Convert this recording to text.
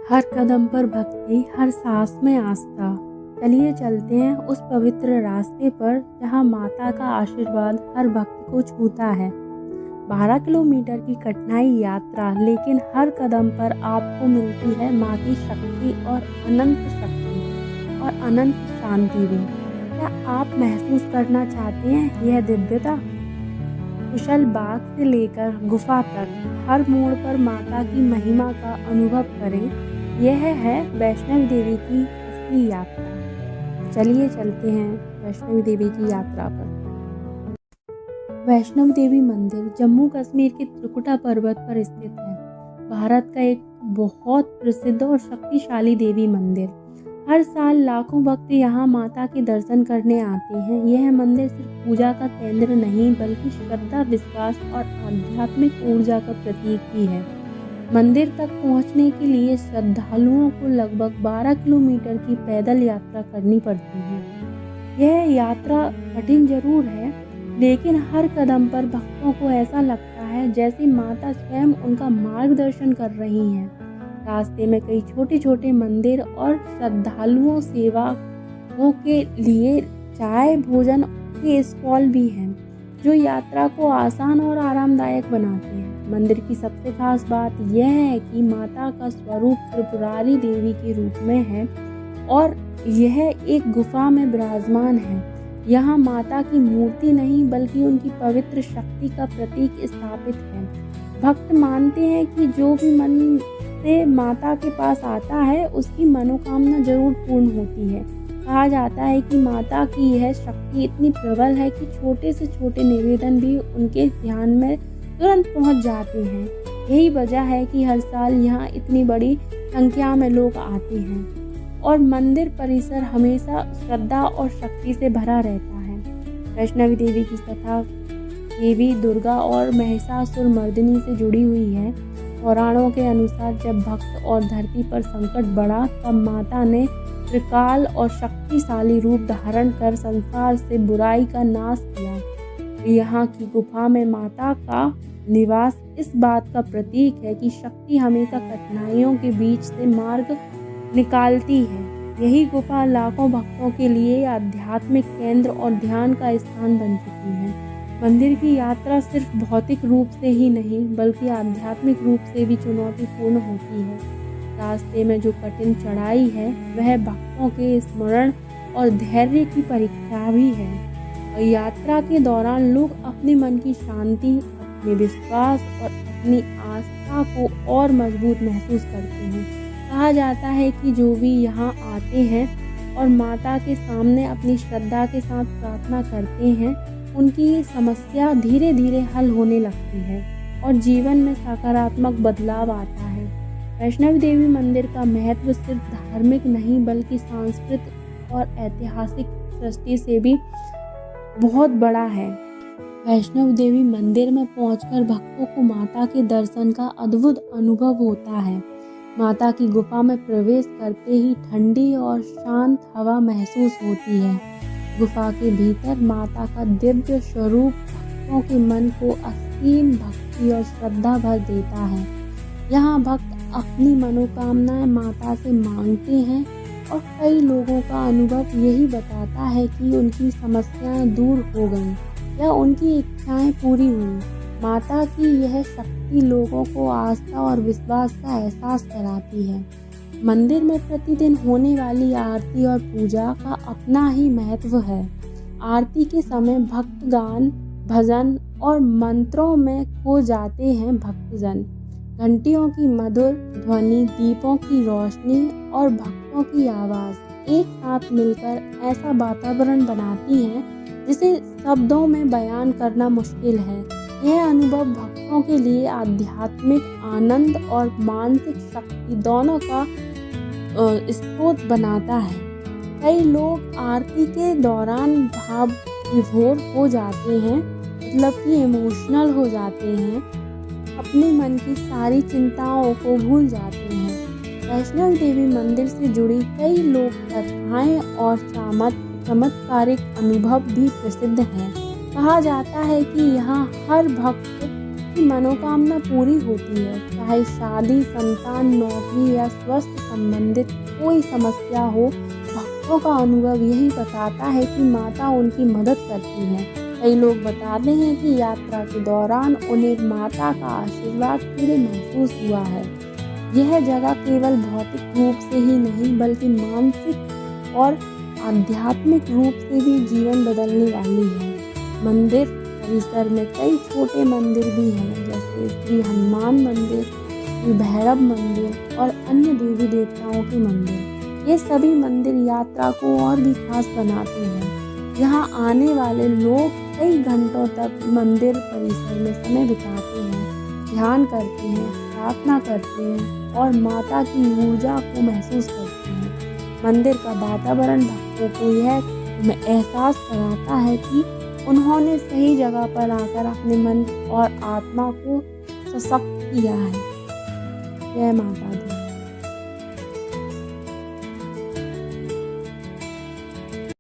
हर कदम पर भक्ति, हर सांस में आस्था। चलिए चलते हैं उस पवित्र रास्ते पर जहां माता का आशीर्वाद हर भक्त को छूता है। 12 किलोमीटर की कठिनाई यात्रा, लेकिन हर कदम पर आपको मिलती है माँ की शक्ति और अनंत शांति भी। क्या आप महसूस करना चाहते हैं यह दिव्यता? कुशल बाग से लेकर गुफा तक हर मोड़ पर माता की महिमा का अनुभव करें। यह है वैष्णवी देवी की असली यात्रा। चलिए चलते हैं वैष्णवी देवी की यात्रा पर। वैष्णव देवी मंदिर जम्मू कश्मीर के त्रिकुटा पर्वत पर स्थित है। भारत का एक बहुत प्रसिद्ध और शक्तिशाली देवी मंदिर। हर साल लाखों भक्त यहाँ माता के दर्शन करने आते हैं। यह मंदिर सिर्फ पूजा का केंद्र नहीं, बल्कि श्रद्धा, विश्वास और आध्यात्मिक ऊर्जा का प्रतीक भी है। मंदिर तक पहुँचने के लिए श्रद्धालुओं को लगभग 12 किलोमीटर की पैदल यात्रा करनी पड़ती है। यह यात्रा कठिन जरूर है, लेकिन हर कदम पर भक्तों को ऐसा लगता है जैसे माता स्वयं उनका मार्गदर्शन कर रही हैं। रास्ते में कई छोटे छोटे मंदिर और श्रद्धालुओं सेवाओं के लिए चाय भोजन के स्टॉल भी हैं, जो यात्रा को आसान और आरामदायक बनाते हैं। मंदिर की सबसे खास बात यह है कि माता का स्वरूप त्रिपुरारी देवी के रूप में है और यह एक गुफा में विराजमान है। यहाँ माता की मूर्ति नहीं, बल्कि उनकी पवित्र शक्ति का प्रतीक स्थापित है। भक्त मानते हैं कि जो भी मन से माता के पास आता है, उसकी मनोकामना जरूर पूर्ण होती है। कहा जाता है कि माता की यह शक्ति इतनी प्रबल है कि छोटे से छोटे निवेदन भी उनके ध्यान में तुरंत पहुंच जाते हैं। यही वजह है कि हर साल यहाँ इतनी बड़ी संख्या में लोग आते हैं और मंदिर परिसर हमेशा श्रद्धा और शक्ति से भरा रहता है। वैष्णवी देवी की कथा देवी दुर्गा और महिषासुर मर्दिनी से जुड़ी हुई है। पुराणों के अनुसार जब भक्त और धरती पर संकट बढ़ा, तब माता ने त्रिकाल और शक्तिशाली रूप धारण कर संसार से बुराई का नाश किया। यहाँ की गुफा में माता का निवास इस बात का प्रतीक है कि शक्ति हमेशा कठिनाइयों के बीच से मार्ग निकालती है। यही गुफा लाखों भक्तों के लिए आध्यात्मिक केंद्र और ध्यान का स्थान बन चुकी है। मंदिर की यात्रा सिर्फ भौतिक रूप से ही नहीं, बल्कि आध्यात्मिक रूप से भी चुनौतीपूर्ण होती है। रास्ते में जो कठिन चढ़ाई है, वह भक्तों के स्मरण और धैर्य की परीक्षा भी है। और यात्रा के दौरान लोग अपने मन की शांति, अपने विश्वास और अपनी आस्था को और मजबूत महसूस करते हैं। कहा जाता है कि जो भी यहाँ आते हैं और माता के सामने अपनी श्रद्धा के साथ प्रार्थना करते हैं, उनकी समस्या धीरे धीरे हल होने लगती है और जीवन में सकारात्मक बदलाव आता है। वैष्णवी देवी मंदिर का महत्व सिर्फ धार्मिक नहीं, बल्कि सांस्कृतिक और ऐतिहासिक दृष्टि से भी बहुत बड़ा है। वैष्णव देवी मंदिर में पहुंचकर भक्तों को माता के दर्शन का अद्भुत अनुभव होता है। माता की गुफा में प्रवेश करते ही ठंडी और शांत हवा महसूस होती है। गुफा के भीतर माता का दिव्य स्वरूप भक्तों के मन को असीम भक्ति और श्रद्धा भर देता है। यहाँ भक्त अपनी मनोकामनाएं माता से मांगते हैं और कई लोगों का अनुभव यही बताता है कि उनकी समस्याएं दूर हो गईं या उनकी इच्छाएं पूरी हुई। माता की यह शक्ति लोगों को आस्था और विश्वास का एहसास कराती है। मंदिर में प्रतिदिन होने वाली आरती और पूजा का अपना ही महत्व है। आरती के समय भक्त गान, भजन और मंत्रों में खो जाते हैं भक्तजन। घंटियों की मधुर ध्वनि, दीपों की रोशनी और भक्तों की आवाज़ एक साथ मिलकर ऐसा वातावरण बनाती हैं जिसे शब्दों में बयान करना मुश्किल है। यह अनुभव भक्तों के लिए आध्यात्मिक आनंद और मानसिक शक्ति दोनों का स्रोत बनाता है। कई लोग आरती के दौरान भाव विभोर हो जाते हैं, मतलब कि इमोशनल हो जाते हैं, अपने मन की सारी चिंताओं को भूल जाते हैं। वैष्णव देवी मंदिर से जुड़ी कई लोक कथाएं और चमत्कारिक अनुभव भी प्रसिद्ध हैं। कहा जाता है कि यहाँ हर भक्त की मनोकामना पूरी होती है। चाहे शादी, संतान, नौकरी या स्वास्थ्य संबंधित कोई समस्या हो, भक्तों का अनुभव यही बताता है कि माता उनकी मदद करती है। कई लोग बताते हैं कि यात्रा के दौरान उन्हें माता का आशीर्वाद पूरे महसूस हुआ है। यह जगह केवल भौतिक रूप से ही नहीं बल्कि मानसिक और आध्यात्मिक रूप से भी जीवन बदलने वाली है। मंदिर परिसर में कई छोटे मंदिर भी हैं, जैसे श्री हनुमान मंदिर, श्री भैरव मंदिर और अन्य देवी देवताओं के मंदिर। ये सभी मंदिर यात्रा को और भी खास बनाते हैं। यहाँ आने वाले लोग कई घंटों तक मंदिर परिसर में समय बिताते हैं, ध्यान करते हैं, प्रार्थना करते हैं और माता की ऊर्जा को महसूस करते हैं। मंदिर का वातावरण भक्तों को यह एहसास कराता है कि उन्होंने सही जगह पर आकर अपने मन और आत्मा को सशक्त किया है। जय माता दी।